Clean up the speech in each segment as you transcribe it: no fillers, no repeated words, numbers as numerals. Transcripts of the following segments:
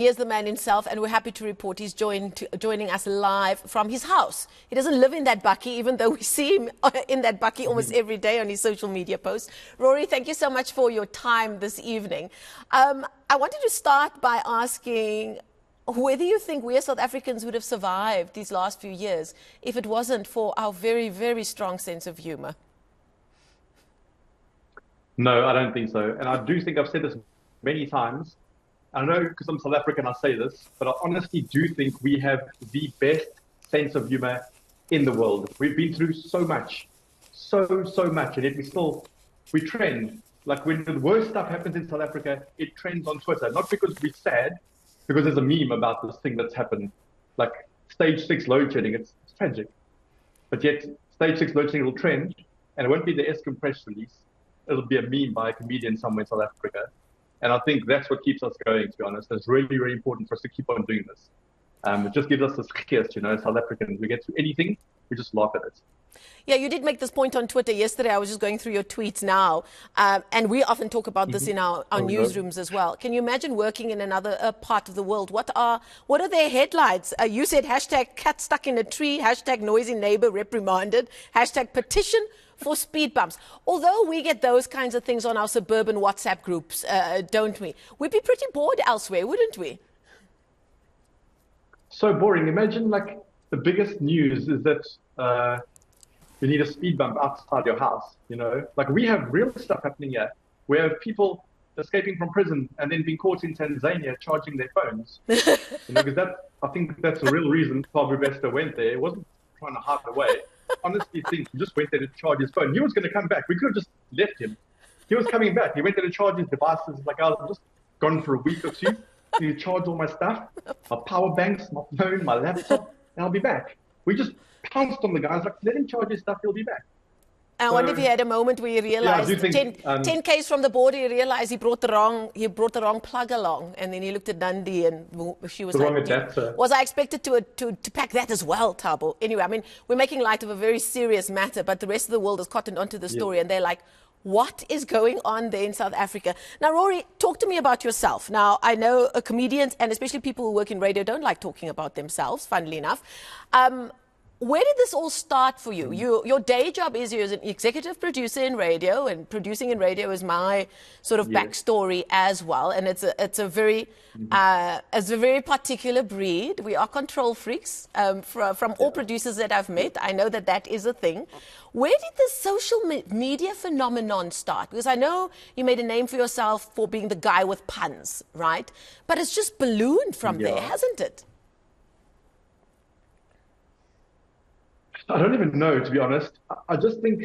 Here's the man himself, and we're happy to report he's joining us live from his house. He doesn't live in that bakkie, even though we see him in that bakkie almost every day on his social media posts. Rory, thank you so much for your time this evening. I wanted to start by asking whether you think we as South Africans would have survived these last few years if it wasn't for our very, very strong sense of humor. No, I don't think so. And I do think I've said this many times. I know because I'm South African, I say this, but I honestly do think we have the best sense of humor in the world. We've been through so much, so much, and yet we trend. Like when the worst stuff happens in South Africa, it trends on Twitter. Not because we're sad, because there's a meme about this thing that's happened, like stage 6 load shedding. It's tragic. But yet, stage 6 load shedding will trend, and it won't be the Eskom press release. It'll be a meme by a comedian somewhere in South Africa. And I think that's what keeps us going, to be honest. It's really, really important for us to keep on doing this. It just gives us this kiss, South Africans. We get through anything, we just laugh at it. Yeah, you did make this point on Twitter yesterday. I was just going through your tweets now. And we often talk about this in our newsrooms as well. Can you imagine working in another part of the world? What are their headlines? You said hashtag cat stuck in a tree, hashtag noisy neighbor reprimanded, hashtag petition for speed bumps. Although we get those kinds of things on our suburban WhatsApp groups, don't we? We'd be pretty bored elsewhere, wouldn't we? So boring. Imagine like the biggest news is that you need a speed bump outside your house, Like we have real stuff happening here. We have people escaping from prison and then being caught in Tanzania charging their phones. Because I think that's the real reason Pablo Bester went there. He wasn't trying to hide away. Honestly think he just went there to charge his phone. He was going to come back. We could have just left him. He was coming back. He went there to charge his devices. Like, I was just gone for a week or two. He charge all my stuff, my power banks, my phone, my laptop, and I'll be back. We just pounced on the guys, like, let him charge his stuff, he'll be back. I wonder if he had a moment where he realized, yeah, 10 Ks from the border, he realized he brought the wrong plug along, and then he looked at Dundee and she was like, was I expected to pack that as well, Thabo? Anyway, I mean, we're making light of a very serious matter, but the rest of the world has cottoned onto the story, and they're like, what is going on there in South Africa? Now, Rory, talk to me about yourself. Now, I know comedians, and especially people who work in radio, don't like talking about themselves, funnily enough. Where did this all start for you? Your day job is you're an executive producer in radio, and producing in radio is my sort of backstory as well. And it's a very particular breed. We are control freaks. From all producers that I've met, I know that is a thing. Where did the social media phenomenon start? Because I know you made a name for yourself for being the guy with puns, right? But it's just ballooned from there, hasn't it? I don't even know, to be honest. I just think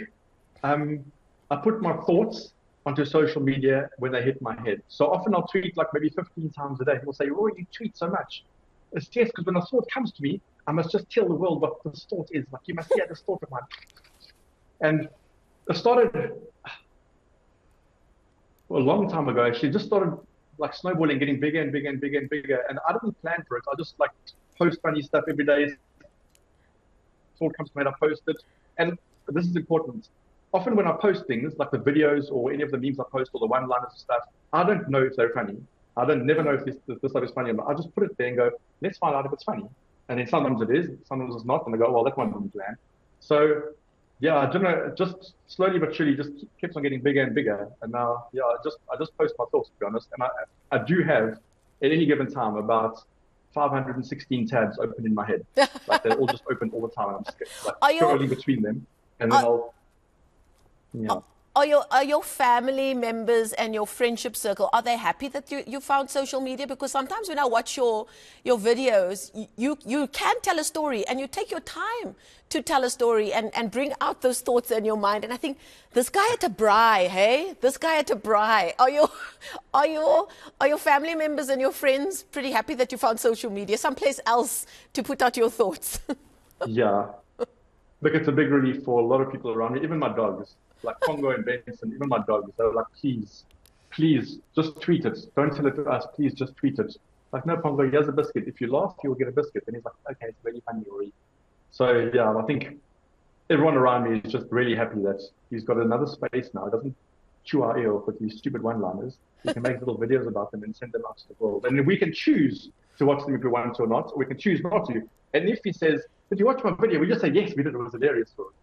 I put my thoughts onto social media when they hit my head. So often I'll tweet like maybe 15 times a day. People say, Roy, you tweet so much. It's just because when a thought comes to me, I must just tell the world what this thought is. Like, you must hear this thought of mine. And it started a long time ago, actually. It just started like snowballing, getting bigger and bigger and bigger and bigger. And I didn't plan for it. I just like post funny stuff every day. Thought comes to me, I post it. And this is important. Often when I post things, like the videos or any of the memes I post or the one-liners and stuff, I don't know if they're funny. I don't never know if this stuff is funny or not. I just put it there and go, let's find out if it's funny. And then sometimes it is, sometimes it's not, and I go, well, that one didn't land. So yeah, I don't know, just slowly but surely just keeps on getting bigger and bigger. And now, yeah, I just post my thoughts, to be honest. And I do have at any given time about 516 tabs open in my head. Like they're all just open all the time, and I'm just like scrolling between them, and then Are your family members and your friendship circle, are they happy that you found social media? Because sometimes when I watch your videos, you can tell a story, and you take your time to tell a story and bring out those thoughts in your mind. And I think, this guy had to braai, hey? This guy had to braai. Are your family members and your friends pretty happy that you found social media, someplace else to put out your thoughts? Yeah. Look, it's a big relief for a lot of people around me, even my dogs. Like Congo and Benson, even my dogs, they were like, please, just tweet it. Don't tell it to us. Please just tweet it. Like, no, Congo, here's a biscuit. If you laugh, you'll get a biscuit. And he's like, okay, it's really funny, Rory. So yeah, I think everyone around me is just really happy that he's got another space now. He doesn't chew our ear off with these stupid one-liners. We can make little videos about them and send them out to the world. And we can choose to watch them if we want to or not, or we can choose not to. And if he says, did you watch my video? We just say, yes, we did. It was hilarious for us.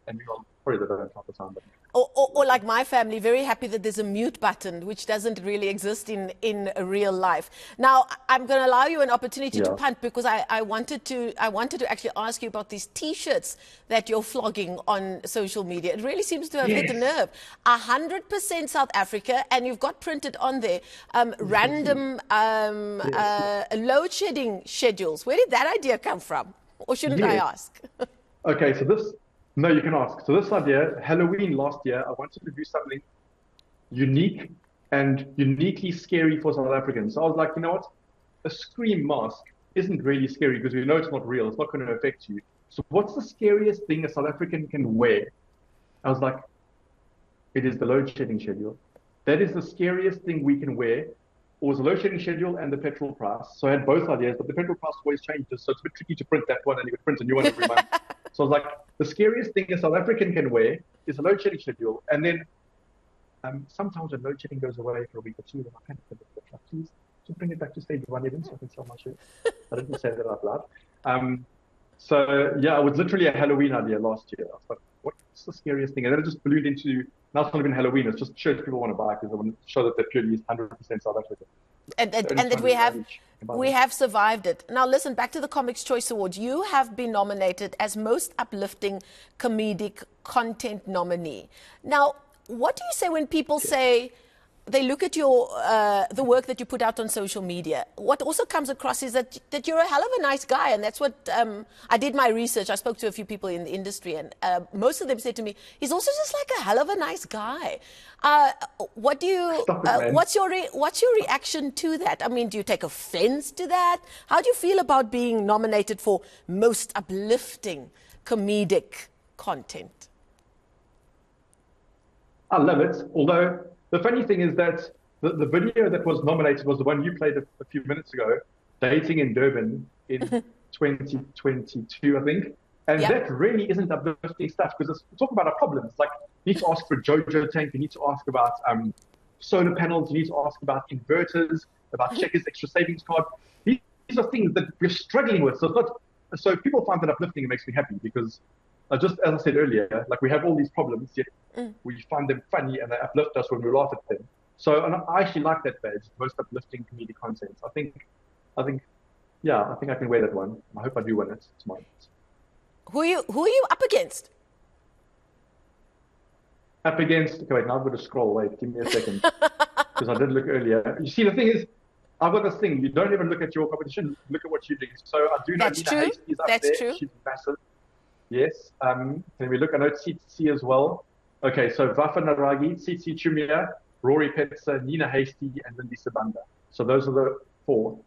And we all probably don't half the time. But... Or like my family, very happy that there's a mute button, which doesn't really exist in real life. Now, I'm going to allow you an opportunity to punt, because I wanted to actually ask you about these T-shirts that you're flogging on social media. It really seems to have hit the nerve. 100% South Africa, and you've got printed on there random load shedding schedules. Where did that idea come from? Or shouldn't I ask? Okay, so this... No, you can ask. So this idea, Halloween last year, I wanted to do something unique and uniquely scary for South Africans. So I was like, you know what? A scream mask isn't really scary because we know it's not real. It's not going to affect you. So what's the scariest thing a South African can wear? I was like, it is the load shedding schedule. That is the scariest thing we can wear. It was the load shedding schedule and the petrol price. So I had both ideas, but the petrol price always changes. So it's a bit tricky to print that one, and you would print a new one every month. So I was like, the scariest thing a South African can wear is a load shedding schedule. And then sometimes when load shedding goes away for a week or two, then I kind of like, please, just bring it back to stage one even so I can sell my shirt. I didn't say that out loud. So yeah, it was literally a Halloween idea last year. I was like, what's the scariest thing? And then it just ballooned into, now it's not even Halloween, it's just shirts people want to buy because they want to show that they're purely 100% South African. And that we have survived it. Now listen, back to the Comics Choice Awards. You have been nominated as Most Uplifting Comedic Content nominee. Now, what do you say when people say they look at your the work that you put out on social media? What also comes across is that you're a hell of a nice guy, and that's what I did my research. I spoke to a few people in the industry, and most of them said to me, "He's also just like a hell of a nice guy." What do you? What's your reaction to that? I mean, do you take offense to that? How do you feel about being nominated for Most Uplifting Comedic Content? I love it, although. The funny thing is that the video that was nominated was the one you played a few minutes ago, Dating in Durban in 2022, I think. And that really isn't uplifting stuff because it's talking about our problems. Like, you need to ask for a JoJo tank, you need to ask about solar panels, you need to ask about inverters, about Checkers extra savings card. These are things that we're struggling with. So it's not, so if people find that uplifting, it makes me happy because just as I said earlier, like we have all these problems, yet we find them funny and they uplift us when we laugh at them. So and I actually like that badge, Most Uplifting Comedic Content. I think I can wear that one. I hope I do win it tomorrow. Who are you up against? Up against, okay, wait, now I've got to scroll. Wait, give me a second. Because I did look earlier. You see, the thing is, I've got this thing. You don't even look at your competition, look at what you do. So I do know Nina Hastie's up there. True. She's massive. Yes. Can we look? I know Tsitsi as well. Okay, so Vafa Naragi, Tsitsi Chumia, Rory Petzer, Nina Hastie, and Lindy Savanna. So those are the four,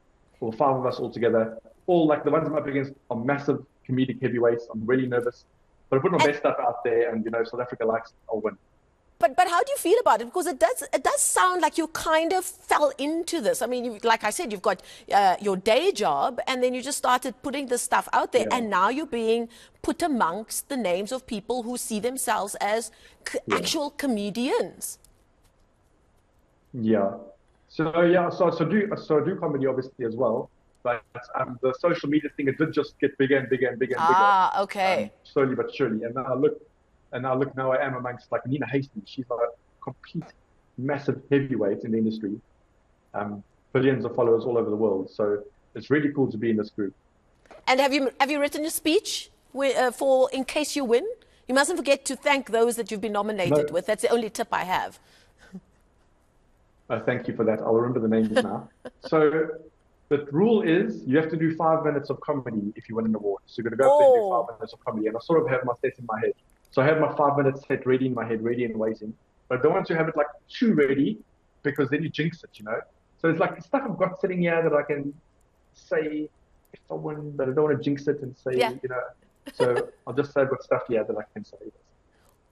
or five of us all together. All like the ones I'm up against are massive comedic heavyweights. I'm really nervous. But I put my best stuff out there, and South Africa likes it, I'll win. But how do you feel about it? Because it does sound like you kind of fell into this. I mean, like I said, you've got your day job, and then you just started putting this stuff out there, and now you're being put amongst the names of people who see themselves as actual comedians. Yeah. So I do comedy obviously as well, but the social media thing, it did just get bigger and bigger and bigger and bigger. Ah, okay. Slowly but surely, and now I am amongst like Nina Hastie. She's like a complete massive heavyweight in the industry. Billions of followers all over the world. So it's really cool to be in this group. And have you written a speech for in case you win? You mustn't forget to thank those that you've been nominated with. That's the only tip I have. Thank you for that. I'll remember the names now. So the rule is you have to do 5 minutes of comedy if you win an award. So you're going to go up there and do 5 minutes of comedy. And I sort of have my set in my head. So I have my 5 minutes set ready in my head, ready and waiting. But I don't want to have it like too ready because then you jinx it, So it's like stuff I've got sitting here that I can say if I win, but I don't want to jinx it and say, So I'll just say I've got stuff here that I can say.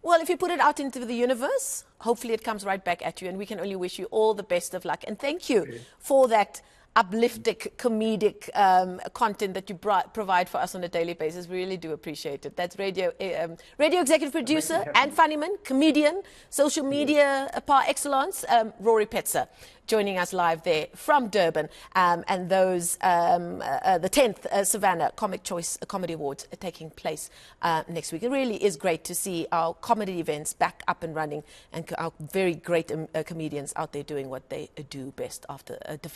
Well, if you put it out into the universe, hopefully it comes right back at you, and we can only wish you all the best of luck. And thank you for that uplifting comedic content that you provide for us on a daily basis. We really do appreciate it. That's radio executive producer and funnyman, comedian, social media par excellence, Rory Petzer, joining us live there from Durban. And those, the 10th Savanna Comic Choice Comedy Awards are taking place next week. It really is great to see our comedy events back up and running, and our very great comedians out there doing what they do best after a difficult